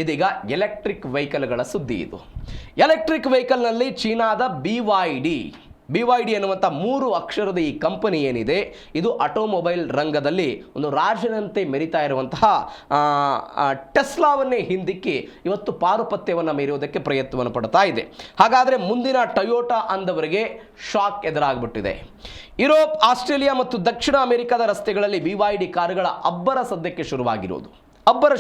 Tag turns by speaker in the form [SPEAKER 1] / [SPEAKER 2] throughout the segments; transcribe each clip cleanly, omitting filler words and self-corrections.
[SPEAKER 1] ಇದೀಗ ಎಲೆಕ್ಟ್ರಿಕ್ ವೆಹಿಕಲ್ಗಳ ಸುದ್ದಿ. ಇದು ಎಲೆಕ್ಟ್ರಿಕ್ ವೆಹಿಕಲ್ನಲ್ಲಿ ಚೀನಾದ BYD ಎನ್ನುವಂಥ 3 ಅಕ್ಷರದ ಈ ಕಂಪನಿ ಏನಿದೆ, ಇದು ಆಟೋಮೊಬೈಲ್ ರಂಗದಲ್ಲಿ ಒಂದು ರಾಜನಂತೆ ಮೆರಿತಾ ಇರುವಂತಹ ಟೆಸ್ಲಾವನ್ನೇ ಹಿಂದಿಕ್ಕಿ ಇವತ್ತು ಪಾರುಪತ್ಯವನ್ನು ಮೆರೆಯುವುದಕ್ಕೆ ಪ್ರಯತ್ನವನ್ನು ಪಡ್ತಾ ಇದೆ. ಹಾಗಾದರೆ ಮುಂದಿನ ಟೊಯೋಟಾ ಅಂದವರಿಗೆ ಶಾಕ್ ಎದುರಾಗ್ಬಿಟ್ಟಿದೆ. ಯುರೋಪ್, ಆಸ್ಟ್ರೇಲಿಯಾ ಮತ್ತು ದಕ್ಷಿಣ ಅಮೆರಿಕದ ರಸ್ತೆಗಳಲ್ಲಿ BYD ಕಾರುಗಳ ಅಬ್ಬರ ಸದ್ಯಕ್ಕೆ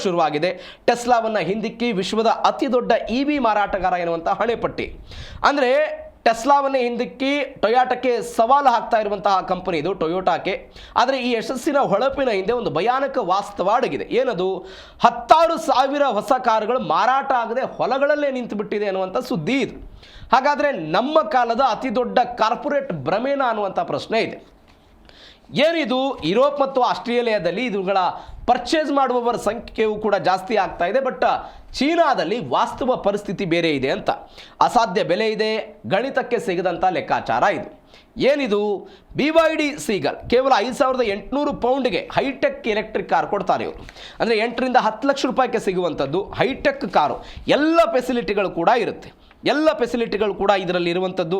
[SPEAKER 1] ಶುರುವಾಗಿದೆ. ಟೆಸ್ಲಾವನ್ನು ಹಿಂದಿಕ್ಕಿ ವಿಶ್ವದ ಅತಿ ದೊಡ್ಡ EV ಮಾರಾಟಗಾರ ಎನ್ನುವಂಥ ಹಣೆಪಟ್ಟಿ. ಅಂದರೆ ಟೆಸ್ಲಾವನ್ನೇ ಹಿಂದಿಕ್ಕಿ ಟೊಯೋಟಾಕ್ಕೆ ಸವಾಲು ಹಾಕ್ತಾ ಇರುವಂತಹ ಕಂಪನಿ ಇದು ಟೊಯೋಟಾಕ್ಕೆ. ಆದರೆ ಈ ಯಶಸ್ಸಿನ ಹೊಳಪಿನ ಹಿಂದೆ ಒಂದು ಭಯಾನಕ ವಾಸ್ತವ ಅಡಗಿದೆ. ಏನದು? 16,000 ಹೊಸ ಕಾರುಗಳು ಮಾರಾಟ ಆಗದೆ ಹೊಲಗಳಲ್ಲೇ ನಿಂತು ಬಿಟ್ಟಿದೆ ಅನ್ನುವಂಥ ಸುದ್ದಿ ಇದು. ಹಾಗಾದರೆ ನಮ್ಮ ಕಾಲದ ಅತಿ ದೊಡ್ಡ ಕಾರ್ಪೊರೇಟ್ ಭ್ರಮೇನ ಅನ್ನುವಂಥ ಪ್ರಶ್ನೆ ಇದೆ. ಏನಿದು? ಯುರೋಪ್ ಮತ್ತು ಆಸ್ಟ್ರೇಲಿಯಾದಲ್ಲಿ ಇವುಗಳ ಪರ್ಚೇಸ್ ಮಾಡುವವರ ಸಂಖ್ಯೆಯೂ ಕೂಡ ಜಾಸ್ತಿ ಆಗ್ತಾ ಇದೆ. ಬಟ್ ಚೀನಾದಲ್ಲಿ ವಾಸ್ತವ ಪರಿಸ್ಥಿತಿ ಬೇರೆ ಇದೆ ಅಂತ. ಅಸಾಧ್ಯ ಬೆಲೆ ಇದೆ, ಗಣಿತಕ್ಕೆ ಸಿಗದಂಥ ಲೆಕ್ಕಾಚಾರ ಇದು. ಏನಿದು? BYD ಸೀಗಲ್ ಕೇವಲ 5,800 ಪೌಂಡ್ಗೆ ಹೈಟೆಕ್ ಎಲೆಕ್ಟ್ರಿಕ್ ಕಾರ್ ಕೊಡ್ತಾರೆ ಇವರು. ಅಂದರೆ 8 ರಿಂದ 10 ಲಕ್ಷ ರೂಪಾಯಿಗೆ ಸಿಗುವಂಥದ್ದು ಹೈಟೆಕ್ ಕಾರು. ಎಲ್ಲ ಫೆಸಿಲಿಟಿಗಳು ಕೂಡ ಇದರಲ್ಲಿ ಇರುವಂಥದ್ದು.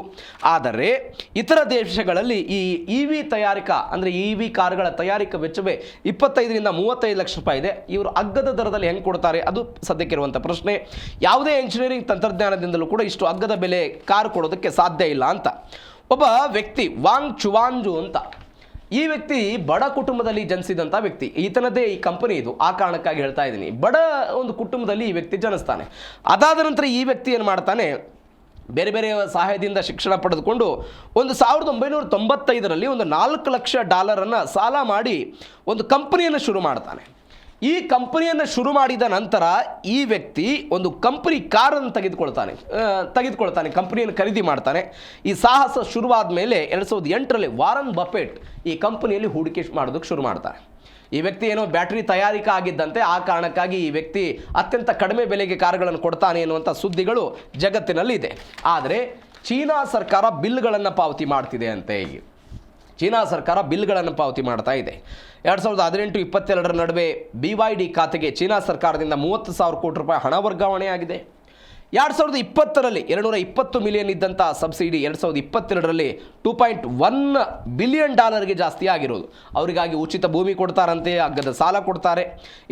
[SPEAKER 1] ಆದರೆ ಇತರ ದೇಶಗಳಲ್ಲಿ ಈ EV ತಯಾರಿಕಾ ಅಂದರೆ EV ಕಾರುಗಳ ತಯಾರಿಕಾ ವೆಚ್ಚವೇ 25 ರಿಂದ 35 ಲಕ್ಷ ರೂಪಾಯಿ ಇದೆ. ಇವರು ಅಗ್ಗದ ದರದಲ್ಲಿ ಹೆಂಗೆ ಕೊಡ್ತಾರೆ ಅದು ಸದ್ಯಕ್ಕಿರುವಂಥ ಪ್ರಶ್ನೆ. ಯಾವುದೇ ಇಂಜಿನಿಯರಿಂಗ್ ತಂತ್ರಜ್ಞಾನದಿಂದಲೂ ಕೂಡ ಇಷ್ಟು ಅಗ್ಗದ ಬೆಲೆ ಕಾರು ಕೊಡೋದಕ್ಕೆ ಸಾಧ್ಯ ಇಲ್ಲ ಅಂತ ಒಬ್ಬ ವ್ಯಕ್ತಿ ವಾಂಗ್ ಚುವಾಂಜು ಅಂತ. ಈ ವ್ಯಕ್ತಿ ಬಡ ಕುಟುಂಬದಲ್ಲಿ ಜನಿಸಿದಂಥ ವ್ಯಕ್ತಿ. ಈತನದೇ ಈ ಕಂಪನಿ ಇದು. ಆ ಕಾರಣಕ್ಕಾಗಿ ಹೇಳ್ತಾ ಇದ್ದೀನಿ, ಬಡ ಒಂದು ಕುಟುಂಬದಲ್ಲಿ ಈ ವ್ಯಕ್ತಿ ಜನಿಸ್ತಾನೆ. ಅದಾದ ನಂತರ ಈ ವ್ಯಕ್ತಿ ಏನು ಮಾಡ್ತಾನೆ, ಬೇರೆ ಬೇರೆ ಸಹಾಯದಿಂದ ಶಿಕ್ಷಣ ಪಡೆದುಕೊಂಡು 1995ರಲ್ಲಿ ಒಂದು $4 ಲಕ್ಷ ಸಾಲ ಮಾಡಿ ಒಂದು ಕಂಪನಿಯನ್ನು ಶುರು ಮಾಡ್ತಾನೆ. ಈ ಕಂಪನಿಯನ್ನು ಶುರು ಮಾಡಿದ ನಂತರ ಈ ವ್ಯಕ್ತಿ ಒಂದು ಕಂಪನಿ ಕಾರನ್ನು ತೆಗೆದುಕೊಳ್ತಾನೆ, ಕಂಪನಿಯನ್ನು ಖರೀದಿ ಮಾಡ್ತಾನೆ. ಈ ಸಾಹಸ ಶುರುವಾದ ಮೇಲೆ 2008ರಲ್ಲಿ ವಾರನ್ ಬಫೆಟ್ ಈ ಕಂಪನಿಯಲ್ಲಿ ಹೂಡಿಕೆ ಮಾಡೋದಕ್ಕೆ ಶುರು ಮಾಡ್ತಾರೆ. ಈ ವ್ಯಕ್ತಿ ಏನೋ ಬ್ಯಾಟರಿ ತಯಾರಿಕಾ ಆಗಿದ್ದಂತೆ, ಆ ಕಾರಣಕ್ಕಾಗಿ ಈ ವ್ಯಕ್ತಿ ಅತ್ಯಂತ ಕಡಿಮೆ ಬೆಲೆಗೆ ಕಾರುಗಳನ್ನು ಕೊಡ್ತಾನೆ ಎನ್ನುವಂಥ ಸುದ್ದಿಗಳು ಜಗತ್ತಿನಲ್ಲಿ ಇದೆ. ಆದರೆ ಚೀನಾ ಸರ್ಕಾರ ಬಿಲ್ಗಳನ್ನು ಪಾವತಿ ಮಾಡ್ತಿದೆ ಅಂತೆ. ಚೀನಾ ಸರ್ಕಾರ ಬಿಲ್ಗಳನ್ನು ಪಾವತಿ ಮಾಡ್ತಾ ಇದೆ. 2018-22 ನಡುವೆ BYD ಖಾತೆಗೆ ಚೀನಾ ಸರ್ಕಾರದಿಂದ 30,000 ಕೋಟಿ ರೂಪಾಯಿ ಹಣ ವರ್ಗಾವಣೆ ಆಗಿದೆ. 2020ರಲ್ಲಿ 220 ಮಿಲಿಯನ್ ಇದ್ದಂಥ ಸಬ್ಸಿಡಿ 2022ರಲ್ಲಿ $2.1 ಬಿಲಿಯನ್ ಜಾಸ್ತಿ ಆಗಿರೋದು. ಅವರಿಗಾಗಿ ಉಚಿತ ಭೂಮಿ ಕೊಡ್ತಾರಂತೆ, ಅಗ್ಗದ ಸಾಲ ಕೊಡ್ತಾರೆ.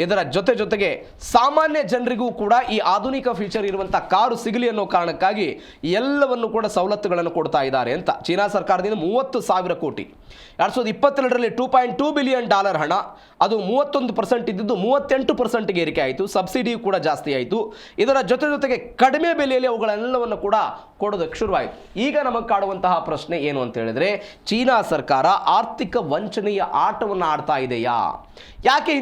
[SPEAKER 1] ಇದರ ಜೊತೆಗೆ ಸಾಮಾನ್ಯ ಜನರಿಗೂ ಕೂಡ ಈ ಆಧುನಿಕ ಫೀಚರ್ ಇರುವಂಥ ಕಾರು ಸಿಗಲಿ ಅನ್ನೋ ಕಾರಣಕ್ಕಾಗಿ ಎಲ್ಲವನ್ನು ಕೂಡ ಸವಲತ್ತುಗಳನ್ನು ಕೊಡ್ತಾ ಇದ್ದಾರೆ ಅಂತ. ಚೀನಾ ಸರ್ಕಾರದಿಂದ 30,000 ಕೋಟಿ. 2022ರಲ್ಲಿ $2.2 ಬಿಲಿಯನ್ ಹಣ, ಅದು 31% ಇದ್ದಿದ್ದು 38%ಗೆ ಏರಿಕೆ ಆಯಿತು. ಸಬ್ಸಿಡಿಯು ಕೂಡ ಜಾಸ್ತಿ ಆಯಿತು. ಇದರ ಜೊತೆಗೆ ಕಡಿಮೆ ಬೆಲೆಯಲ್ಲಿ ಅವುಗಳೆಲ್ಲವನ್ನು ಕೂಡ ಕೊಡೋದಕ್ಕೆ ಶುರುವಾಯಿತು. ಈಗ ನಮಗೆ ಕಾಡುವಂತಹ ಪ್ರಶ್ನೆ ಏನು ಅಂತ ಹೇಳಿದ್ರೆ, ಚೀನಾ ಸರ್ಕಾರ ಆರ್ಥಿಕ ವಂಚನೆಯ ಆಟವನ್ನು ಆಡ್ತಾ ಇದೆಯಾ? ಯಾಕೆ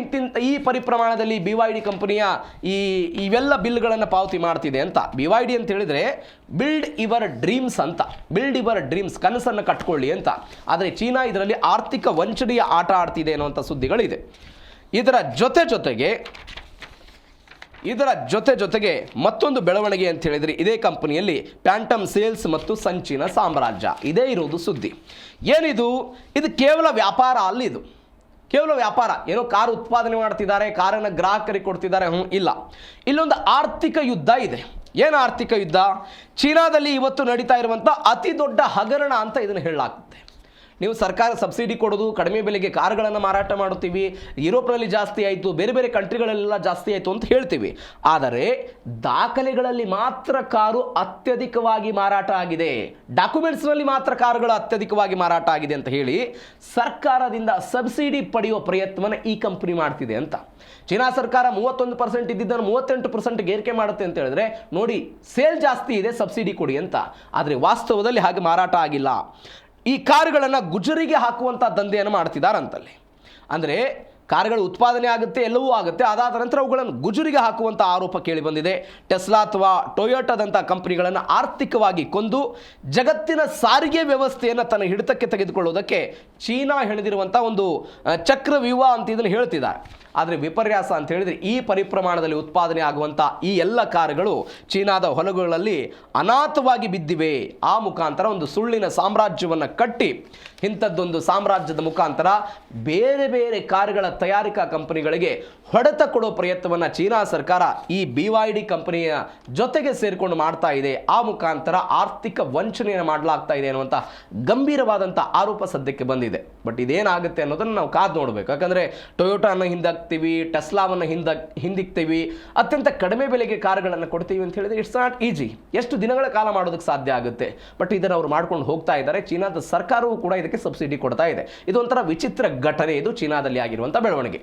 [SPEAKER 1] ಈ ಪರಿಪ್ರಮಾಣದಲ್ಲಿ BYD ಕಂಪನಿಯ ಇವೆಲ್ಲ ಬಿಲ್ಗಳನ್ನು ಪಾವತಿ ಮಾಡ್ತಿದೆ ಅಂತ? BYD ಅಂತ ಹೇಳಿದ್ರೆ ಬಿಲ್ಡ್ ಯುವರ್ ಡ್ರೀಮ್ಸ್ ಅಂತ, ಕನಸನ್ನು ಕಟ್ಕೊಳ್ಳಿ ಅಂತ. ಆದರೆ ಚೀನಾ ಇದರಲ್ಲಿ ಆರ್ಥಿಕ ವಂಚನೆಯ ಆಟ ಆಡ್ತಿದೆ ಅನ್ನುವಂಥ ಸುದ್ದಿಗಳಿದೆ. ಇದರ ಜೊತೆಗೆ ಮತ್ತೊಂದು ಬೆಳವಣಿಗೆ ಅಂತ ಹೇಳಿದರೆ, ಇದೇ ಕಂಪನಿಯಲ್ಲಿ ಪ್ಯಾಂಟಮ್ ಸೇಲ್ಸ್ ಮತ್ತು ಸಂಚಿನ ಸಾಮ್ರಾಜ್ಯ ಇದೇ ಇರೋದು ಸುದ್ದಿ. ಏನಿದು? ಇದು ಕೇವಲ ವ್ಯಾಪಾರ ಅಲ್ಲ. ಇದು ಕೇವಲ ವ್ಯಾಪಾರ ಏನೋ ಕಾರು ಉತ್ಪಾದನೆ ಮಾಡ್ತಿದ್ದಾರೆ, ಕಾರನ್ನು ಗ್ರಾಹಕರಿಗೆ ಕೊಡ್ತಿದ್ದಾರೆ, ಇಲ್ಲ. ಇಲ್ಲೊಂದು ಆರ್ಥಿಕ ಯುದ್ಧ ಇದೆ. ಏನು ಆರ್ಥಿಕ ಯುದ್ಧ? ಚೀನಾದಲ್ಲಿ ಇವತ್ತು ನಡೀತಾ ಇರುವಂಥ ಅತಿ ದೊಡ್ಡ ಹಗರಣ ಅಂತ ಇದನ್ನು ಹೇಳಲಾಗುತ್ತೆ. ನೀವು ಸರ್ಕಾರ ಸಬ್ಸಿಡಿ ಕೊಡೋದು, ಕಡಿಮೆ ಬೆಲೆಗೆ ಕಾರುಗಳನ್ನು ಮಾರಾಟ ಮಾಡುತ್ತೀವಿ, ಯುರೋಪ್ನಲ್ಲಿ ಜಾಸ್ತಿ ಆಯಿತು, ಬೇರೆ ಬೇರೆ ಕಂಟ್ರಿಗಳೆಲ್ಲ ಜಾಸ್ತಿ ಆಯಿತು ಅಂತ ಹೇಳ್ತೀವಿ. ಆದರೆ ದಾಖಲೆಗಳಲ್ಲಿ ಮಾತ್ರ ಕಾರು ಅತ್ಯಧಿಕವಾಗಿ ಮಾರಾಟ ಆಗಿದೆ, ಡಾಕ್ಯುಮೆಂಟ್ಸ್ನಲ್ಲಿ ಮಾತ್ರ ಕಾರುಗಳು ಅತ್ಯಧಿಕವಾಗಿ ಮಾರಾಟ ಆಗಿದೆ ಅಂತ ಹೇಳಿ ಸರ್ಕಾರದಿಂದ ಸಬ್ಸಿಡಿ ಪಡೆಯುವ ಪ್ರಯತ್ನವನ್ನು ಈ ಕಂಪನಿ ಮಾಡ್ತಿದೆ ಅಂತ. ಚೀನಾ ಸರ್ಕಾರ 31% ಇದ್ದಿದ್ದನ್ನು 38%ಗೆ ಏರಿಕೆ ಮಾಡುತ್ತೆ ಅಂತ ಹೇಳಿದ್ರೆ, ನೋಡಿ ಸೇಲ್ ಜಾಸ್ತಿ ಇದೆ, ಸಬ್ಸಿಡಿ ಕೊಡಿ ಅಂತ. ಆದರೆ ವಾಸ್ತವದಲ್ಲಿ ಹಾಗೆ ಮಾರಾಟ ಆಗಿಲ್ಲ. ಈ ಕಾರುಗಳನ್ನು ಗುಜರಿಗೆ ಹಾಕುವಂಥ ದಂಧೆಯನ್ನು ಮಾಡ್ತಿದ್ದಾರಂತಲ್ಲಿ. ಅಂದರೆ ಕಾರುಗಳು ಉತ್ಪಾದನೆ ಆಗುತ್ತೆ, ಎಲ್ಲವೂ ಆಗುತ್ತೆ, ಅದಾದ ನಂತರ ಅವುಗಳನ್ನು ಗುಜರಿಗೆ ಹಾಕುವಂಥ ಆರೋಪ ಕೇಳಿ ಬಂದಿದೆ. ಟೆಸ್ಲಾ ಅಥವಾ ಟೊಯೋಟಾದಂಥ ಕಂಪನಿಗಳನ್ನು ಆರ್ಥಿಕವಾಗಿ ಕೊಂದು ಜಗತ್ತಿನ ಸಾರಿಗೆ ವ್ಯವಸ್ಥೆಯನ್ನು ತನ್ನ ಹಿಡಿತಕ್ಕೆ ತೆಗೆದುಕೊಳ್ಳುವುದಕ್ಕೆ ಚೀನಾ ಹೆಣೆದಿರುವಂಥ ಒಂದು ಚಕ್ರವ್ಯೂಹ ಅಂತ ಇದನ್ನು ಹೇಳ್ತಿದ್ದಾರೆ. ಆದರೆ ವಿಪರ್ಯಾಸ ಅಂತ ಹೇಳಿದರೆ ಈ ಪರಿಪ್ರಮಾಣದಲ್ಲಿ ಉತ್ಪಾದನೆ ಆಗುವಂಥ ಈ ಎಲ್ಲ ಕಾರುಗಳು ಚೀನಾದ ಹೊಲಗಳಲ್ಲಿ ಅನಾಥವಾಗಿ ಬಿದ್ದಿವೆ. ಆ ಮುಖಾಂತರ ಒಂದು ಸುಳ್ಳಿನ ಸಾಮ್ರಾಜ್ಯವನ್ನು ಕಟ್ಟಿ ಇಂಥದ್ದೊಂದು ಸಾಮ್ರಾಜ್ಯದ ಮುಖಾಂತರ ಬೇರೆ ಬೇರೆ ಕಾರುಗಳ ತಯಾರಿಕಾ ಕಂಪನಿಗಳಿಗೆ ಹೊಡೆತ ಕೊಡೋ ಪ್ರಯತ್ನವನ್ನು ಚೀನಾ ಸರ್ಕಾರ ಈ BYD ಕಂಪನಿಯ ಜೊತೆಗೆ ಸೇರಿಕೊಂಡು ಮಾಡ್ತಾ ಇದೆ. ಆ ಮುಖಾಂತರ ಆರ್ಥಿಕ ವಂಚನೆಯನ್ನು ಮಾಡಲಾಗ್ತಾ ಇದೆ ಅನ್ನುವಂಥ ಗಂಭೀರವಾದಂಥ ಆರೋಪ ಸದ್ಯಕ್ಕೆ ಬಂದಿದೆ. ಬಟ್ ಇದೇನಾಗುತ್ತೆ ಅನ್ನೋದನ್ನು ನಾವು ಕಾದು ನೋಡಬೇಕು. ಯಾಕಂದರೆ ಟೊಯೋಟಾನ ಹಿಂದಾಕ್ತೀವಿ, ಟೆಸ್ಲಾವನ್ನು ಹಿಂದಿಕ್ತೀವಿ, ಅತ್ಯಂತ ಕಡಿಮೆ ಬೆಲೆಗೆ ಕಾರುಗಳನ್ನು ಕೊಡ್ತೀವಿ ಅಂತ ಹೇಳಿದ್ರೆ ಇಟ್ಸ್ ನಾಟ್ ಈಜಿ. ಎಷ್ಟು ದಿನಗಳ ಕಾಲ ಮಾಡೋದಕ್ಕೆ ಸಾಧ್ಯ ಆಗುತ್ತೆ? ಬಟ್ ಇದನ್ನು ಅವರು ಮಾಡ್ಕೊಂಡು ಹೋಗ್ತಾ ಇದ್ದಾರೆ. ಚೀನಾದ ಸರ್ಕಾರವೂ ಕೂಡ ಇದಕ್ಕೆ ಸಬ್ಸಿಡಿ ಕೊಡ್ತಾ ಇದೆ. ಇದೊಂಥರ ವಿಚಿತ್ರ ಘಟನೆ, ಇದು ಚೀನಾದಲ್ಲಿ ಆಗಿರುವಂಥ ಬೆಳವಣಿಗೆ.